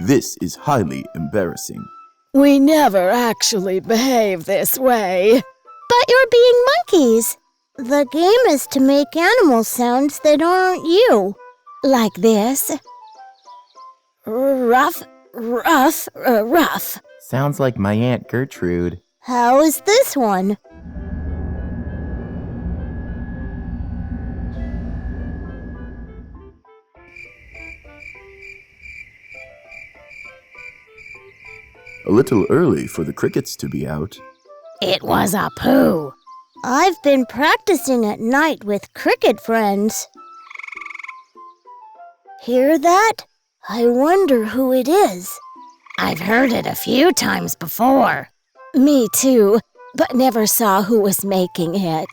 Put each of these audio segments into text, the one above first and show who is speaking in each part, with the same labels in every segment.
Speaker 1: This is highly embarrassing.
Speaker 2: We never actually behave this way.
Speaker 3: But you're being monkeys. The game is to make animal sounds that aren't you. Like this. Ruff, ruff, ruff.
Speaker 4: Sounds like my Aunt Gertrude.
Speaker 3: How is this one?
Speaker 1: A little early for the crickets to be out.
Speaker 3: It was Appu. I've been practicing at night with cricket friends. Hear that? I wonder who it is.
Speaker 5: I've heard it a few times before.
Speaker 2: Me too, but never saw who was making it.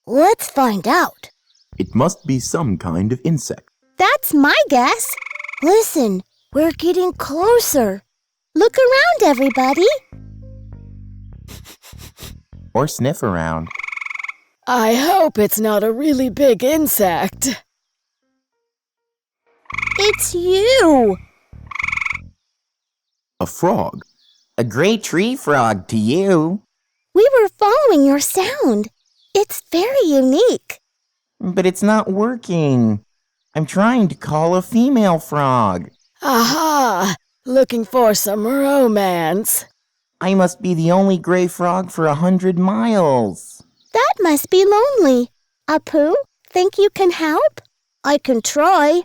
Speaker 3: Let's find out.
Speaker 1: It must be some kind of insect.
Speaker 3: That's my guess. Listen, we're getting closer. Look around, everybody.
Speaker 4: Or sniff around.
Speaker 2: I hope it's not a really big insect.
Speaker 3: It's you.
Speaker 1: A frog.
Speaker 4: A gray tree frog to you.
Speaker 3: We were following your sound. It's very unique.
Speaker 4: But it's not working. I'm trying to call a female frog.
Speaker 2: Aha! Looking for some romance.
Speaker 4: I must be the only gray frog for 100 miles.
Speaker 3: That must be lonely. Appu, think you can help? I can try.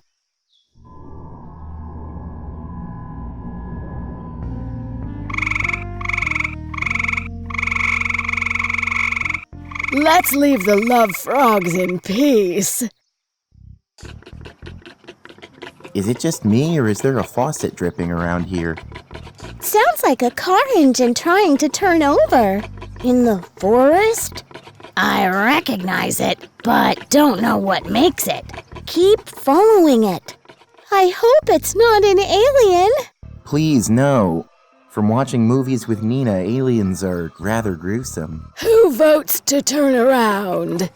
Speaker 2: Let's leave the love frogs in peace.
Speaker 4: Is it just me, or is there a faucet dripping around here?
Speaker 3: Sounds like a car engine trying to turn over. In the forest?
Speaker 5: I recognize it, but don't know what makes it.
Speaker 3: Keep following it. I hope it's not an alien.
Speaker 4: Please, no. From watching movies with Neena, aliens are rather gruesome.
Speaker 2: Who votes to turn around?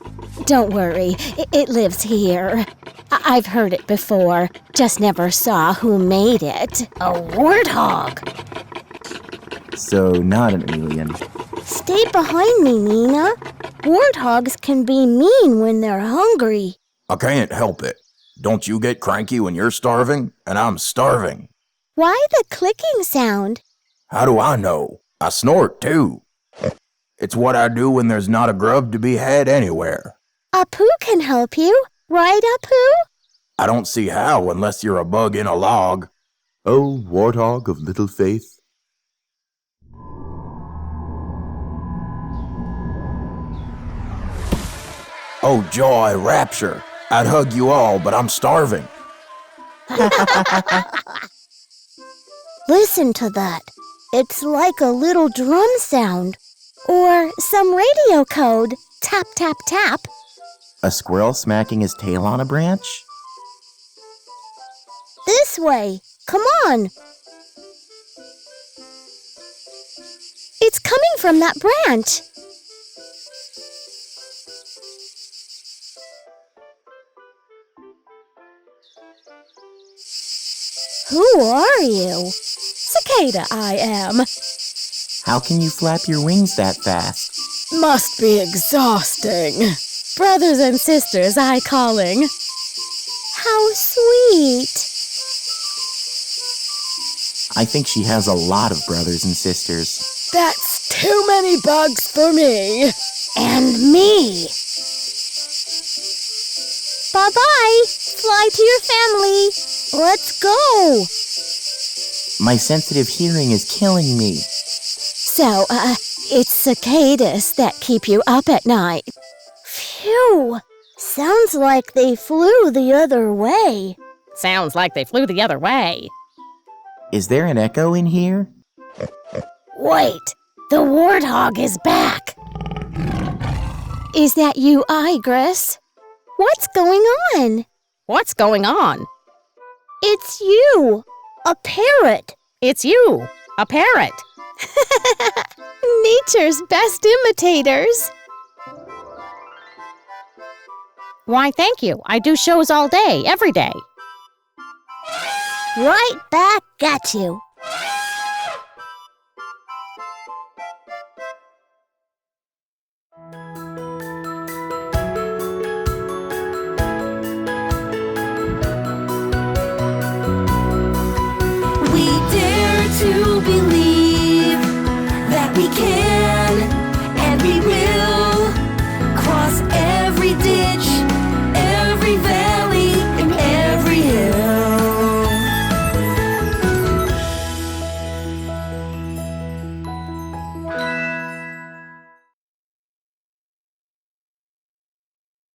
Speaker 3: Don't worry, it lives here. I've heard it before, just never saw who made it.
Speaker 5: A warthog.
Speaker 4: So, not an alien.
Speaker 3: Stay behind me, Neena. Warthogs can be mean when they're hungry.
Speaker 6: I can't help it. Don't you get cranky when you're starving? And I'm starving.
Speaker 3: Why the clicking sound?
Speaker 6: How do I know? I snort, too. It's what I do when there's not a grub to be had anywhere.
Speaker 3: Appu can help you, right, Appu?
Speaker 6: I don't see how unless you're a bug in a log.
Speaker 1: Oh, warthog of little faith.
Speaker 6: Oh, joy, rapture. I'd hug you all, but I'm starving.
Speaker 3: Listen to that. It's like a little drum sound. Or some radio code. Tap, tap, tap.
Speaker 4: A squirrel smacking his tail on a branch?
Speaker 3: This way. Come on. It's coming from that branch. Who are you?
Speaker 2: Cicada I am.
Speaker 4: How can you flap your wings that fast?
Speaker 2: Must be exhausting. Brothers and sisters I calling.
Speaker 3: How sweet.
Speaker 4: I think she has a lot of brothers and sisters.
Speaker 2: That's too many bugs for me.
Speaker 5: And me.
Speaker 3: Bye-bye. Fly to your family. Let's go.
Speaker 4: My sensitive hearing is killing me.
Speaker 2: So, it's cicadas that keep you up at night.
Speaker 3: Phew. Sounds like they flew the other way.
Speaker 5: Sounds like they flew the other way.
Speaker 4: Is there an echo in here?
Speaker 5: Wait, the warthog is back.
Speaker 2: Is that you, Igress?
Speaker 3: What's going on?
Speaker 5: What's going on?
Speaker 3: It's you. A parrot.
Speaker 5: It's you, a parrot.
Speaker 2: Nature's best imitators.
Speaker 5: Why, thank you. I do shows all day, every day.
Speaker 3: right back at you.
Speaker 7: We dare to believe that we can.